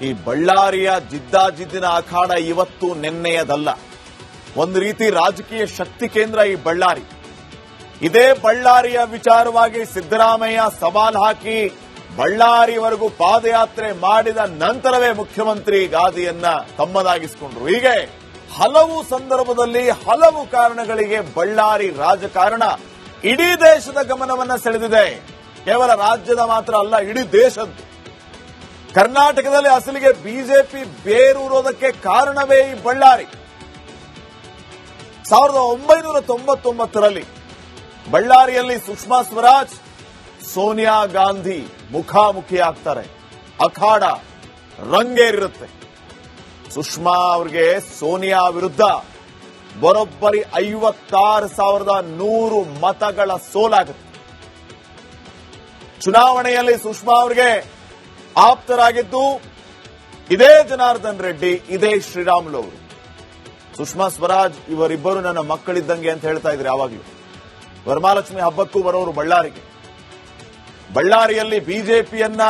ಈ ಬಳ್ಳಾರಿಯ ಜಿದ್ದಾಜಿದ್ದಿನ ಅಖಾಡ ಇವತ್ತು ನೆನ್ನೆಯದಲ್ಲ. ಒಂದು ರೀತಿ ರಾಜಕೀಯ ಶಕ್ತಿ ಕೇಂದ್ರ ಈ ಬಳ್ಳಾರಿ. ಇದೇ ಬಳ್ಳಾರಿಯ ವಿಚಾರವಾಗಿ ಸಿದ್ದರಾಮಯ್ಯ ಸವಾಲ್ ಹಾಕಿ ಬಳ್ಳಾರಿವರೆಗೂ ಪಾದಯಾತ್ರೆ ಮಾಡಿದ ನಂತರವೇ ಮುಖ್ಯಮಂತ್ರಿ ಗಾದಿಯನ್ನ ತಮ್ಮದಾಗಿಸಿಕೊಂಡ್ರು. ಹೀಗೆ ಹಲವು ಸಂದರ್ಭದಲ್ಲಿ ಹಲವು ಕಾರಣಗಳಿಗೆ ಬಳ್ಳಾರಿ ರಾಜಕಾರಣ ಇಡೀ ದೇಶದ ಗಮನವನ್ನ ಸೆಳೆದಿದೆ. ಕೇವಲ ರಾಜ್ಯದ ಮಾತ್ರ ಅಲ್ಲ, ಇಡೀ ದೇಶದ್ದು. ಕರ್ನಾಟಕದಲ್ಲಿ ಅಸಲಿಗೆ ಬಿಜೆಪಿ ಬೇರೂರೋದಕ್ಕೆ ಕಾರಣವೇ ಈ ಬಳ್ಳಾರಿ. 1999ರಲ್ಲಿ ಬಳ್ಳಾರಿಯಲ್ಲಿ ಸುಷ್ಮಾ ಸ್ವರಾಜ್ ಸೋನಿಯಾ ಗಾಂಧಿ ಮುಖಾಮುಖಿ ಆಗ್ತಾರೆ. ಅಖಾಡ ರಂಗೇರಿರುತ್ತೆ. ಸುಷ್ಮಾ ಅವರಿಗೆ ಸೋನಿಯಾ ವಿರುದ್ಧ ಬರೋಬ್ಬರಿ 56,100 ಮತಗಳ ಸೋಲಾಗುತ್ತೆ. ಚುನಾವಣೆಯಲ್ಲಿ ಸುಷ್ಮಾ ಅವರಿಗೆ ಆಪ್ತರಾಗಿದ್ದು ಇದೇ ಜನಾರ್ದನ್ ರೆಡ್ಡಿ, ಇದೇ ಶ್ರೀರಾಮುಲು ಅವರು. ಸುಷ್ಮಾ ಸ್ವರಾಜ್ ಇವರಿಬ್ಬರು ನನ್ನ ಮಕ್ಕಳಿದ್ದಂಗೆ ಅಂತ ಹೇಳ್ತಾ ಇದ್ರು ಯಾವಾಗಲೂ. ವರಮಹಾಲಕ್ಷ್ಮಿ ಹಬ್ಬಕ್ಕೂ ಬರೋರು ಬಳ್ಳಾರಿಗೆ. ಬಳ್ಳಾರಿಯಲ್ಲಿ ಬಿಜೆಪಿಯನ್ನ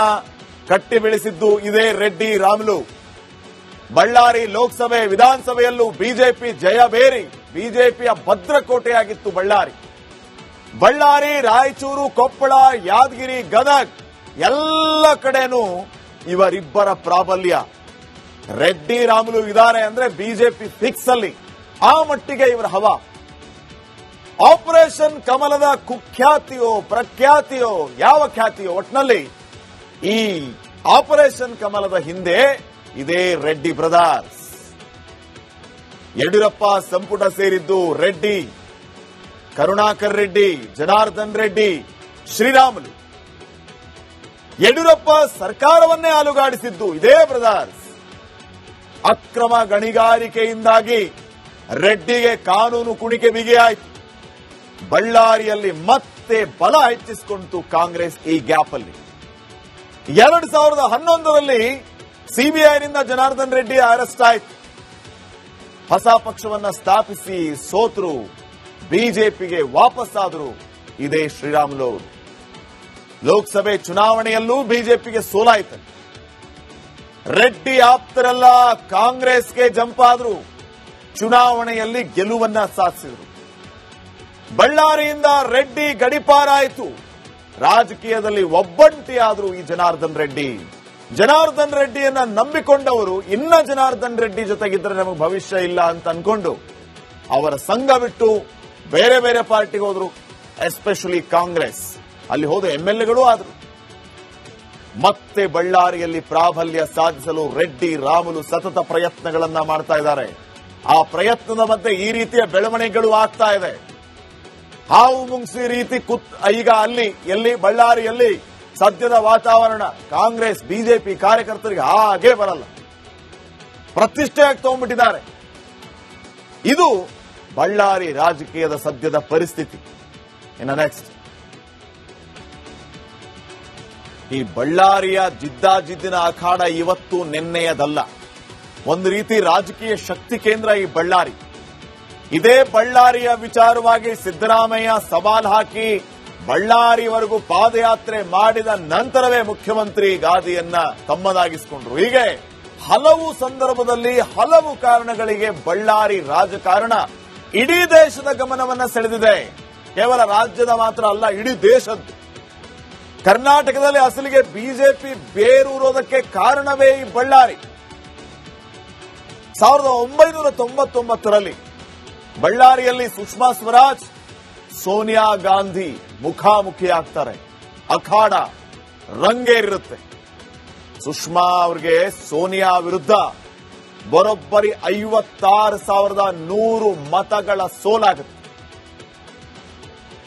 ಕಟ್ಟಿ ಬೆಳೆಸಿದ್ದು ಇದೇ ರೆಡ್ಡಿ ರಾಮುಲು. ಬಳ್ಳಾರಿ ಲೋಕಸಭೆ ವಿಧಾನಸಭೆಯಲ್ಲೂ ಬಿಜೆಪಿ ಜಯಬೇರಿ, ಬಿಜೆಪಿಯ ಭದ್ರಕೋಟೆಯಾಗಿತ್ತು ಬಳ್ಳಾರಿ. ಬಳ್ಳಾರಿ, ರಾಯಚೂರು, ಕೊಪ್ಪಳ, ಯಾದಗಿರಿ, ಗದಗ್ ಎಲ್ಲ ಕಡೆನೂ ಇವರಿಬ್ಬರ ಪ್ರಾಬಲ್ಯ. ರೆಡ್ಡಿ ರಾಮುಲು ಇದ್ದಾರೆ ಅಂದ್ರೆ ಬಿಜೆಪಿ ಫಿಕ್ಸ್ ಅಲ್ಲಿ. ಆ ಮಟ್ಟಿಗೆ ಇವರ ಹವಾ. ಆಪರೇಷನ್ ಕಮಲದ ಕುಖ್ಯಾತಿಯೋ ಪ್ರಖ್ಯಾತಿಯೋ ಯಾವ ಖ್ಯಾತಿಯೋ ಒಟ್ನಲ್ಲಿ ಈ ಆಪರೇಷನ್ ಕಮಲದ ಹಿಂದೆ ಇದೇ ರೆಡ್ಡಿ ಬ್ರದರ್ಸ್. ಯಡಿಯೂರಪ್ಪ ಸಂಪುಟ ಸೇರಿದ್ದು ರೆಡ್ಡಿ, ಕರುಣಾಕರ್ ರೆಡ್ಡಿ, ಜನಾರ್ದನ್ ರೆಡ್ಡಿ, ಶ್ರೀರಾಮುಲು. ಯಡಿಯೂರಪ್ಪ ಸರ್ಕಾರವನ್ನೇ ಅಲುಗಾಡಿಸಿದ್ದು ಇದೇ ಬ್ರದರ್ಸ್. ಅಕ್ರಮ ಗಣಿಗಾರಿಕೆಯಿಂದಾಗಿ ರೆಡ್ಡಿಗೆ ಕಾನೂನು ಕುಣಿಕೆ ಬಿಗಿಯಾಯಿತು. ಬಳ್ಳಾರಿಯಲ್ಲಿ ಮತ್ತೆ ಬಲ ಹೆಚ್ಚಿಸಿಕೊಂಡಿತು ಕಾಂಗ್ರೆಸ್ ಈ ಗ್ಯಾಪ್ ಅಲ್ಲಿ. 2011ರಲ್ಲಿ ಸಿಬಿಐನಿಂದ ಜನಾರ್ದನ್ ರೆಡ್ಡಿ ಅರೆಸ್ಟ್ ಆಯಿತು. ಹೊಸ ಪಕ್ಷವನ್ನ ಸ್ಥಾಪಿಸಿ ಸೋತರು, ಬಿಜೆಪಿಗೆ ವಾಪಸ್ಸಾದರು ಇದೇ ಶ್ರೀರಾಮುಲು ಅವರು. ಲೋಕಸಭೆ ಚುನಾವಣೆಯಲ್ಲೂ ಬಿಜೆಪಿಗೆ ಸೋಲಾಯಿತು. ರೆಡ್ಡಿ ಆಪ್ತರೆಲ್ಲ ಕಾಂಗ್ರೆಸ್ಗೆ ಜಂಪ್ ಆದ್ರು, ಚುನಾವಣೆಯಲ್ಲಿ ಗೆಲುವನ್ನ ಸಾಧಿಸಿದರು. ಬಳ್ಳಾರಿಯಿಂದ ರೆಡ್ಡಿ ಗಡಿಪಾರಾಯಿತು. ರಾಜಕೀಯದಲ್ಲಿ ಒಬ್ಬಂಟಿಯಾದ್ರು ಈ ಜನಾರ್ದನ್ ರೆಡ್ಡಿ. ಜನಾರ್ದನ್ ರೆಡ್ಡಿಯನ್ನ ನಂಬಿಕೊಂಡವರು ಇನ್ನ ಜನಾರ್ದನ್ ರೆಡ್ಡಿ ಜೊತೆಗಿದ್ರೆ ನಮಗೆ ಭವಿಷ್ಯ ಇಲ್ಲ ಅಂತ ಅನ್ಕೊಂಡು ಅವರ ಸಂಘ ಬಿಟ್ಟು ಬೇರೆ ಬೇರೆ ಪಾರ್ಟಿಗೆ ಹೋದ್ರು. ಎಸ್ಪೆಷಲಿ ಕಾಂಗ್ರೆಸ್. ಅಲ್ಲಿ ಹೋದ ಎಂಎಲ್ಎಗಳು ಆದ್ರು. ಮತ್ತೆ ಬಳ್ಳಾರಿಯಲ್ಲಿ ಪ್ರಾಬಲ್ಯ ಸಾಧಿಸಲು ರೆಡ್ಡಿ ರಾಮುಲು ಸತತ ಪ್ರಯತ್ನಗಳನ್ನ ಮಾಡ್ತಾ ಇದ್ದಾರೆ. ಆ ಪ್ರಯತ್ನದ ಮಧ್ಯೆ ಈ ರೀತಿಯ ಬೆಳವಣಿಗೆಗಳು ಆಗ್ತಾ ಇದೆ. ಹಾವು ಮುಂಗ್ಸಿ ರೀತಿ ಈಗ ಎಲ್ಲಿ ಬಳ್ಳಾರಿಯಲ್ಲಿ ಸದ್ಯದ ವಾತಾವರಣ ಕಾಂಗ್ರೆಸ್ ಬಿಜೆಪಿ ಕಾರ್ಯಕರ್ತರಿಗೆ ಹಾಗೆ ಬರಲ್ಲ. ಪ್ರತಿಷ್ಠೆಯಾಗಿ ತಗೊಂಡ್ಬಿಟ್ಟಿದ್ದಾರೆ. ಇದು ಬಳ್ಳಾರಿ ರಾಜಕೀಯದ ಸದ್ಯದ ಪರಿಸ್ಥಿತಿ. ಇನ್ನು ನೆಕ್ಸ್ಟ್, ಈ ಬಳ್ಳಾರಿಯ ಜಿದ್ದಾಜಿದ್ದಿನ ಅಖಾಡ ಇವತ್ತು ನೆನ್ನೆಯದಲ್ಲ. ಒಂದು ರೀತಿ ರಾಜಕೀಯ ಶಕ್ತಿ ಕೇಂದ್ರ ಈ ಬಳ್ಳಾರಿ. ಇದೇ ಬಳ್ಳಾರಿಯ ವಿಚಾರವಾಗಿ ಸಿದ್ದರಾಮಯ್ಯ ಸವಾಲ್ ಹಾಕಿ ಬಳ್ಳಾರಿವರೆಗೂ ಪಾದಯಾತ್ರೆ ಮಾಡಿದ ನಂತರವೇ ಮುಖ್ಯಮಂತ್ರಿ ಗಾದಿಯನ್ನ ತಮ್ಮದಾಗಿಸಿಕೊಂಡ್ರು. ಹೀಗೆ ಹಲವು ಸಂದರ್ಭದಲ್ಲಿ ಹಲವು ಕಾರಣಗಳಿಗೆ ಬಳ್ಳಾರಿ ರಾಜಕಾರಣ ಇಡೀ ದೇಶದ ಗಮನವನ್ನ ಸೆಳೆದಿದೆ. ಕೇವಲ ರಾಜ್ಯದ ಮಾತ್ರ ಅಲ್ಲ, ಇಡೀ ದೇಶದ್ದು. ಕರ್ನಾಟಕದಲ್ಲಿ ಅಸಲಿಗೆ ಬಿಜೆಪಿ ಬೇರೂರೋದಕ್ಕೆ ಕಾರಣವೇ ಈ ಬಳ್ಳಾರಿ. 1999ರಲ್ಲಿ ಬಳ್ಳಾರಿಯಲ್ಲಿ ಸುಷ್ಮಾ ಸ್ವರಾಜ್ ಸೋನಿಯಾ ಗಾಂಧಿ ಮುಖಾಮುಖಿ ಆಗ್ತಾರೆ. ಅಖಾಡ ರಂಗೇರಿರುತ್ತೆ. ಸುಷ್ಮಾ ಅವರಿಗೆ ಸೋನಿಯಾ ವಿರುದ್ಧ ಬರೋಬ್ಬರಿ 56,100 ಮತಗಳ ಸೋಲಾಗುತ್ತೆ.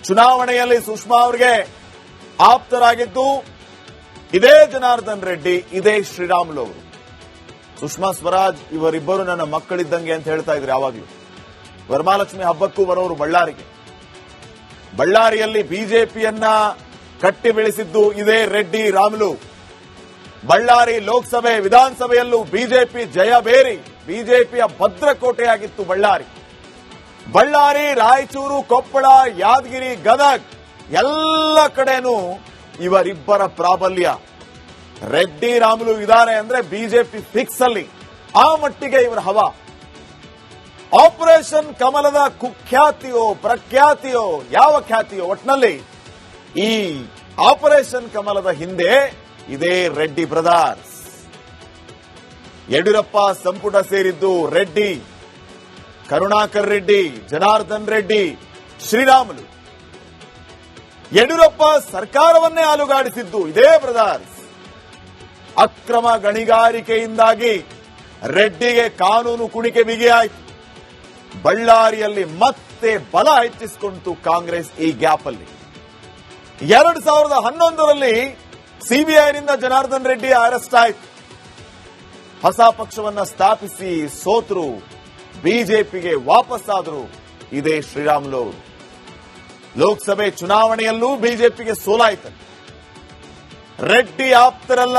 ಚುನಾವಣೆಯಲ್ಲಿ ಸುಷ್ಮಾ ಅವರಿಗೆ ಆಪ್ತರಾಗಿದ್ದು ಇದೇ ಜನಾರ್ದನ್ ರೆಡ್ಡಿ, ಇದೇ ಶ್ರೀರಾಮುಲು ಅವರು. ಸುಷ್ಮಾ ಸ್ವರಾಜ್ ಇವರಿಬ್ಬರು ನನ್ನ ಮಕ್ಕಳಿದ್ದಂಗೆ ಅಂತ ಹೇಳ್ತಾ ಇದ್ರು ಯಾವಾಗಲೂ. ವರಮಹಾಲಕ್ಷ್ಮಿ ಹಬ್ಬಕ್ಕೂ ಬರೋರು ಬಳ್ಳಾರಿಗೆ. ಬಳ್ಳಾರಿಯಲ್ಲಿ ಬಿಜೆಪಿಯನ್ನ ಕಟ್ಟಿ ಬೆಳೆಸಿದ್ದು ಇದೇ ರೆಡ್ಡಿ ರಾಮುಲು. ಬಳ್ಳಾರಿ ಲೋಕಸಭೆ ವಿಧಾನಸಭೆಯಲ್ಲೂ ಬಿಜೆಪಿ ಜಯಬೇರಿ, ಬಿಜೆಪಿಯ ಭದ್ರಕೋಟೆಯಾಗಿತ್ತು ಬಳ್ಳಾರಿ. ಬಳ್ಳಾರಿ, ರಾಯಚೂರು, ಕೊಪ್ಪಳ, ಯಾದಗಿರಿ, ಗದಗ್ ಎಲ್ಲ ಕಡೆನೂ ಇವರಿಬ್ಬರ ಪ್ರಾಬಲ್ಯ. ರೆಡ್ಡಿ ರಾಮುಲು ಇದ್ದಾರೆ ಅಂದ್ರೆ ಬಿಜೆಪಿ ಫಿಕ್ಸ್ ಅಲ್ಲಿ ಆ ಮಟ್ಟಿಗೆ ಇವರ ಹವಾ. ಆಪರೇಷನ್ ಕಮಲದ ಕುಖ್ಯಾತಿಯೋ ಪ್ರಖ್ಯಾತಿಯೋ ಯಾವ ಖ್ಯಾತಿಯೋ ಒಟ್ನಲ್ಲಿ ಈ ಆಪರೇಷನ್ ಕಮಲದ ಹಿಂದೆ ಇದೇ ರೆಡ್ಡಿ ಬ್ರದರ್ಸ್. ಯಡಿಯೂರಪ್ಪ ಸಂಪುಟ ಸೇರಿದ್ದು ರೆಡ್ಡಿ, ಕರುಣಾಕರ್ ರೆಡ್ಡಿ, ಜನಾರ್ದನ್ ರೆಡ್ಡಿ, ಶ್ರೀರಾಮುಲು. ಯಡಿಯೂರಪ್ಪ ಸರ್ಕಾರವನ್ನೇ ಅಲುಗಾಡಿಸಿದ್ದು ಇದೇ ಬ್ರದರ್ಸ್. ಅಕ್ರಮ ಗಣಿಗಾರಿಕೆಯಿಂದಾಗಿ ರೆಡ್ಡಿಗೆ ಕಾನೂನು ಕುಣಿಕೆ ಬಿಗಿಯಾಯಿತು. ಬಳ್ಳಾರಿಯಲ್ಲಿ ಮತ್ತೆ ಬಲ ಹೆಚ್ಚಿಸಿಕೊಂಡಿತು ಕಾಂಗ್ರೆಸ್ ಈ ಗ್ಯಾಪ್ ಅಲ್ಲಿ. 2011ರಲ್ಲಿ ಸಿಬಿಐನಿಂದ ಜನಾರ್ದನ್ ರೆಡ್ಡಿ ಅರೆಸ್ಟ್ ಆಯಿತು. ಹೊಸ ಪಕ್ಷವನ್ನ ಸ್ಥಾಪಿಸಿ ಸೋತರು, ಬಿಜೆಪಿಗೆ ವಾಪಸ್ಸಾದರು ಇದೇ ಶ್ರೀರಾಮುಲು. ಲೋಕಸಭೆ ಚುನಾವಣೆಯಲ್ಲೂ ಬಿಜೆಪಿಗೆ ಸೋಲಾಯಿತು. ರೆಡ್ಡಿ ಆಪ್ತರೆಲ್ಲ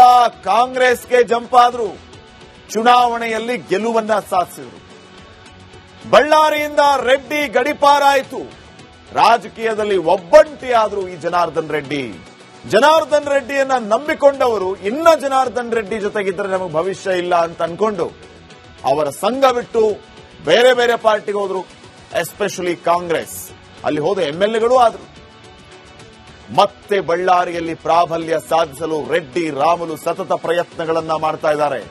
ಕಾಂಗ್ರೆಸ್ಗೆ ಜಂಪ್ ಆದ್ರು, ಚುನಾವಣೆಯಲ್ಲಿ ಗೆಲುವನ್ನ ಸಾಧಿಸಿದರು. ಬಳ್ಳಾರಿಯಿಂದ ರೆಡ್ಡಿ ಗಡಿಪಾರಾಯಿತು. ರಾಜಕೀಯದಲ್ಲಿ ಒಬ್ಬಂಟಿಯಾದ್ರು ಈ ಜನಾರ್ದನ್ ರೆಡ್ಡಿ. ಜನಾರ್ದನ್ ರೆಡ್ಡಿಯನ್ನ ನಂಬಿಕೊಂಡವರು ಇನ್ನ ಜನಾರ್ದನ್ ರೆಡ್ಡಿ ಜೊತೆಗಿದ್ರೆ ನಮಗೆ ಭವಿಷ್ಯ ಇಲ್ಲ ಅಂತ ಅನ್ಕೊಂಡು ಅವರ ಸಂಘ ಬಿಟ್ಟು ಬೇರೆ ಬೇರೆ ಪಾರ್ಟಿಗೆ ಹೋದ್ರು. ಎಸ್ಪೆಷಲಿ ಕಾಂಗ್ರೆಸ್ ಅಲ್ಲಿ ಹೋದ ಎಂಎಲ್ಎಗಳು ಆದ್ರು. ಮತ್ತೆ ಬಳ್ಳಾರಿಯಲ್ಲಿ ಪ್ರಾಬಲ್ಯ ಸಾಧಿಸಲು ರೆಡ್ಡಿ ರಾಮುಲು ಸತತ ಪ್ರಯತ್ನಗಳನ್ನ ಮಾಡ್ತಾ ಇದ್ದಾರೆ.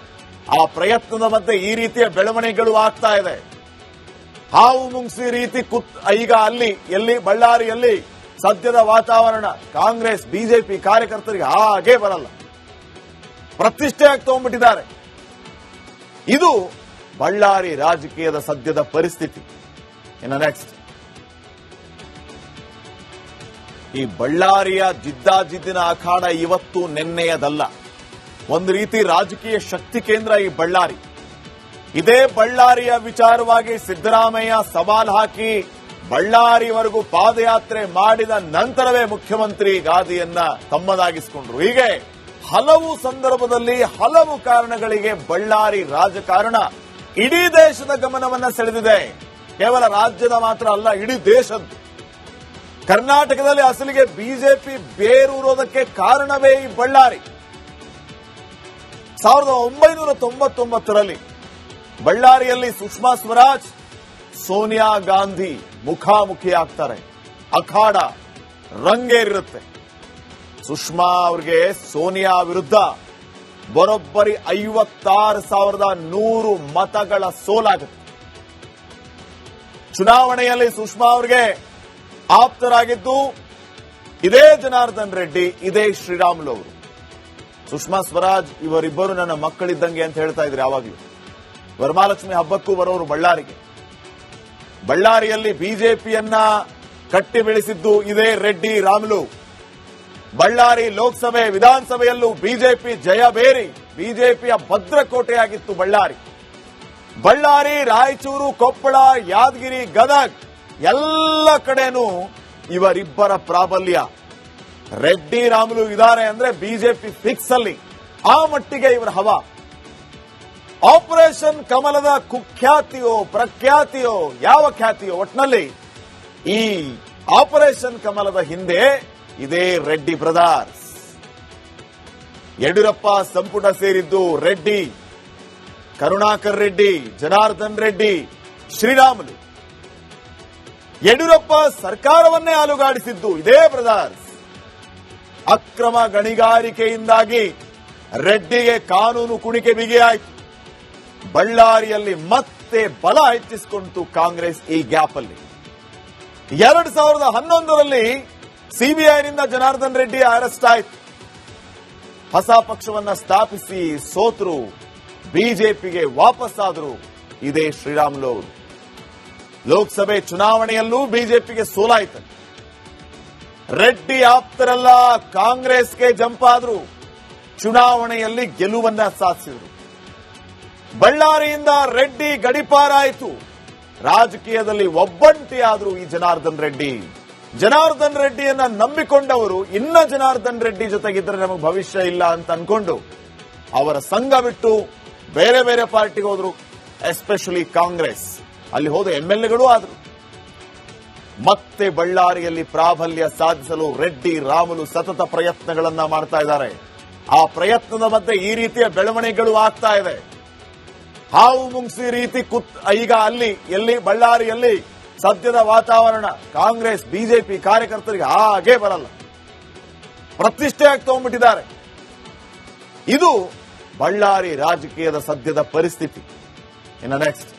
ಆ ಪ್ರಯತ್ನದ ಮಧ್ಯೆ ಈ ರೀತಿಯ ಬೆಳವಣಿಗೆಗಳು ಆಗ್ತಾ ಇದೆ. ಹಾವು ಮುಂಗ್ಸಿ ರೀತಿ ಈಗ ಎಲ್ಲಿ ಬಳ್ಳಾರಿಯಲ್ಲಿ ಸದ್ಯದ ವಾತಾವರಣ ಕಾಂಗ್ರೆಸ್ ಬಿಜೆಪಿ ಕಾರ್ಯಕರ್ತರಿಗೆ ಹಾಗೆ ಬರಲ್ಲ, ಪ್ರತಿಷ್ಠೆಯಾಗಿ ತಗೊಂಡ್ಬಿಟ್ಟಿದ್ದಾರೆ. ಇದು ಬಳ್ಳಾರಿ ರಾಜಕೀಯದ ಸದ್ಯದ ಪರಿಸ್ಥಿತಿ. ಇನ್ನು ನೆಕ್ಸ್ಟ್, ಈ ಬಳ್ಳಾರಿಯ ಜಿದ್ದಾಜಿದ್ದಿನ ಅಖಾಡ ಇವತ್ತು ನೆನ್ನೆಯದಲ್ಲ. ಒಂದು ರೀತಿ ರಾಜಕೀಯ ಶಕ್ತಿ ಕೇಂದ್ರ ಈ ಬಳ್ಳಾರಿ. ಇದೇ ಬಳ್ಳಾರಿಯ ವಿಚಾರವಾಗಿ ಸಿದ್ದರಾಮಯ್ಯ ಸವಾಲ್ ಹಾಕಿ ಬಳ್ಳಾರಿವರೆಗೂ ಪಾದಯಾತ್ರೆ ಮಾಡಿದ ನಂತರವೇ ಮುಖ್ಯಮಂತ್ರಿ ಗಾದಿಯನ್ನ ತಮ್ಮದಾಗಿಸಿಕೊಂಡ್ರು. ಹೀಗೆ ಹಲವು ಸಂದರ್ಭದಲ್ಲಿ ಹಲವು ಕಾರಣಗಳಿಗೆ ಬಳ್ಳಾರಿ ರಾಜಕಾರಣ ಇಡೀ ದೇಶದ ಗಮನವನ್ನ ಸೆಳೆದಿದೆ. ಕೇವಲ ರಾಜ್ಯದ ಮಾತ್ರ ಅಲ್ಲ, ಇಡೀ ದೇಶದ್ದು. ಕರ್ನಾಟಕದಲ್ಲಿ ಅಸಲಿಗೆ ಬಿಜೆಪಿ ಬೇರೂರೋದಕ್ಕೆ ಕಾರಣವೇ ಈ ಬಳ್ಳಾರಿ. 1999ರಲ್ಲಿ ಬಳ್ಳಾರಿಯಲ್ಲಿ ಸುಷ್ಮಾ ಸ್ವರಾಜ್, ಸೋನಿಯಾ ಗಾಂಧಿ ಮುಖಾಮುಖಿ ಆಗ್ತಾರೆ. ಅಖಾಡ ರಂಗೇರಿರುತ್ತೆ. ಸುಷ್ಮಾ ಅವರಿಗೆ ಸೋನಿಯಾ ವಿರುದ್ಧ ಬರೋಬ್ಬರಿ 56,100 ಮತಗಳ ಸೋಲಾಗುತ್ತೆ. ಚುನಾವಣೆಯಲ್ಲಿ ಸುಷ್ಮಾ ಅವರಿಗೆ ಆಪ್ತರಾಗಿದ್ದು ಇದೇ ಜನಾರ್ದನ್ ರೆಡ್ಡಿ, ಇದೇ ಶ್ರೀರಾಮುಲು ಅವರು. ಸುಷ್ಮಾ ಸ್ವರಾಜ್ ಇವರಿಬ್ಬರು ನನ್ನ ಮಕ್ಕಳಿದ್ದಂಗೆ ಅಂತ ಹೇಳ್ತಾ ಇದ್ರು ಯಾವಾಗಲೂ. ವರಮಹಾಲಕ್ಷ್ಮಿ ಹಬ್ಬಕ್ಕೂ ಬರೋರು ಬಳ್ಳಾರಿಗೆ. ಬಳ್ಳಾರಿಯಲ್ಲಿ ಬಿಜೆಪಿಯನ್ನ ಕಟ್ಟಿ ಬೆಳೆಸಿದ್ದು ಇದೇ ರೆಡ್ಡಿ ರಾಮುಲು. ಬಳ್ಳಾರಿ ಲೋಕಸಭೆ ವಿಧಾನಸಭೆಯಲ್ಲೂ ಬಿಜೆಪಿ ಜಯಬೇರಿ, ಬಿಜೆಪಿಯ ಭದ್ರಕೋಟೆಯಾಗಿತ್ತು ಬಳ್ಳಾರಿ. ಬಳ್ಳಾರಿ, ರಾಯಚೂರು, ಕೊಪ್ಪಳ, ಯಾದಗಿರಿ, ಗದಗ್ ಎಲ್ಲ ಕಡೆನೂ ಇವರಿಬ್ಬರ ಪ್ರಾಬಲ್ಯ. ರೆಡ್ಡಿ ರಾಮುಲು ಇದ್ದಾರೆ ಅಂದ್ರೆ ಬಿಜೆಪಿ ಫಿಕ್ಸ್ ಅಲ್ಲಿ ಆ ಮಟ್ಟಿಗೆ ಇವರ ಹವಾ. ಆಪರೇಷನ್ ಕಮಲದ ಕುಖ್ಯಾತಿಯೋ ಪ್ರಖ್ಯಾತಿಯೋ ಯಾವ ಖ್ಯಾತಿಯೋ ಒಟ್ನಲ್ಲಿ ಈ ಆಪರೇಷನ್ ಕಮಲದ ಹಿಂದೆ ಇದೇ ರೆಡ್ಡಿ ಬ್ರದರ್ಸ್. ಯಡಿಯೂರಪ್ಪ ಸಂಪುಟ ಸೇರಿದ್ದು ರೆಡ್ಡಿ, ಕರುಣಾಕರ್ ರೆಡ್ಡಿ, ಜನಾರ್ದನ್ ರೆಡ್ಡಿ, ಶ್ರೀರಾಮುಲು. ಯಡಿಯೂರಪ್ಪ ಸರ್ಕಾರವನ್ನೇ ಅಲುಗಾಡಿಸಿದ್ದು ಇದೇ ಬ್ರದರ್ಸ್. ಅಕ್ರಮ ಗಣಿಗಾರಿಕೆಯಿಂದಾಗಿ ರೆಡ್ಡಿಗೆ ಕಾನೂನು ಕುಣಿಕೆ ಬಿಗಿಯಾಯಿತು. ಬಳ್ಳಾರಿಯಲ್ಲಿ ಮತ್ತೆ ಬಲ ಹೆಚ್ಚಿಸಿಕೊಂಡಿತು ಕಾಂಗ್ರೆಸ್ ಈ ಗ್ಯಾಪ್ ಅಲ್ಲಿ. 2011ರಲ್ಲಿ ಸಿಬಿಐನಿಂದ ಜನಾರ್ದನ್ ರೆಡ್ಡಿ ಅರೆಸ್ಟ್ ಆಯಿತು. ಹೊಸ ಪಕ್ಷವನ್ನ ಸ್ಥಾಪಿಸಿ ಸೋತರು, ಬಿಜೆಪಿಗೆ ವಾಪಸ್ಸಾದರು ಇದೇ ಶ್ರೀರಾಮುಲು ಅವರು. ಲೋಕಸಭೆ ಚುನಾವಣೆಯಲ್ಲೂ ಬಿಜೆಪಿಗೆ ಸೋಲಾಯಿತು. ರೆಡ್ಡಿ ಆಪ್ತರೆಲ್ಲ ಕಾಂಗ್ರೆಸ್ಗೆ ಜಂಪ್ ಆದ್ರು, ಚುನಾವಣೆಯಲ್ಲಿ ಗೆಲುವನ್ನ ಸಾಧಿಸಿದರು. ಬಳ್ಳಾರಿಯಿಂದ ರೆಡ್ಡಿ ಗಡಿಪಾರಾಯಿತು. ರಾಜಕೀಯದಲ್ಲಿ ಒಬ್ಬಂಟಿಯಾದ್ರು ಈ ಜನಾರ್ದನ್ ರೆಡ್ಡಿ. ಜನಾರ್ದನ್ ರೆಡ್ಡಿಯನ್ನ ನಂಬಿಕೊಂಡವರು ಇನ್ನ ಜನಾರ್ದನ್ ರೆಡ್ಡಿ ಜೊತೆಗಿದ್ರೆ ನಮಗೆ ಭವಿಷ್ಯ ಇಲ್ಲ ಅಂತ ಅನ್ಕೊಂಡು ಅವರ ಸಂಘ ಬಿಟ್ಟು ಬೇರೆ ಬೇರೆ ಪಾರ್ಟಿಗೆ ಹೋದ್ರು. ಎಸ್ಪೆಷಲಿ ಕಾಂಗ್ರೆಸ್ ಅಲ್ಲಿ ಹೋದ ಎಂಎಲ್ಎಗಳು ಆದ್ರು. ಮತ್ತೆ ಬಳ್ಳಾರಿಯಲ್ಲಿ ಪ್ರಾಬಲ್ಯ ಸಾಧಿಸಲು ರೆಡ್ಡಿ ರಾಮುಲು ಸತತ ಪ್ರಯತ್ನಗಳನ್ನ ಮಾಡ್ತಾ ಇದ್ದಾರೆ. ಆ ಪ್ರಯತ್ನದ ಮಧ್ಯೆ ಈ ರೀತಿಯ ಬೆಳವಣಿಗೆಗಳು ಆಗ್ತಾ ಇದೆ. ಹಾವು ಮುಂಗ್ಸಿ ರೀತಿ ಈಗ ಎಲ್ಲಿ ಬಳ್ಳಾರಿಯಲ್ಲಿ ಸದ್ಯದ ವಾತಾವರಣ ಕಾಂಗ್ರೆಸ್ ಬಿಜೆಪಿ ಕಾರ್ಯಕರ್ತರಿಗೆ ಹಾಗೆ ಬರಲ್ಲ, ಪ್ರತಿಷ್ಠೆಯಾಗಿ ತಗೊಂಡ್ಬಿಟ್ಟಿದ್ದಾರೆ. ಇದು ಬಳ್ಳಾರಿ ರಾಜಕೀಯದ ಸದ್ಯದ ಪರಿಸ್ಥಿತಿ. ಇನ್ನು ನೆಕ್ಸ್ಟ್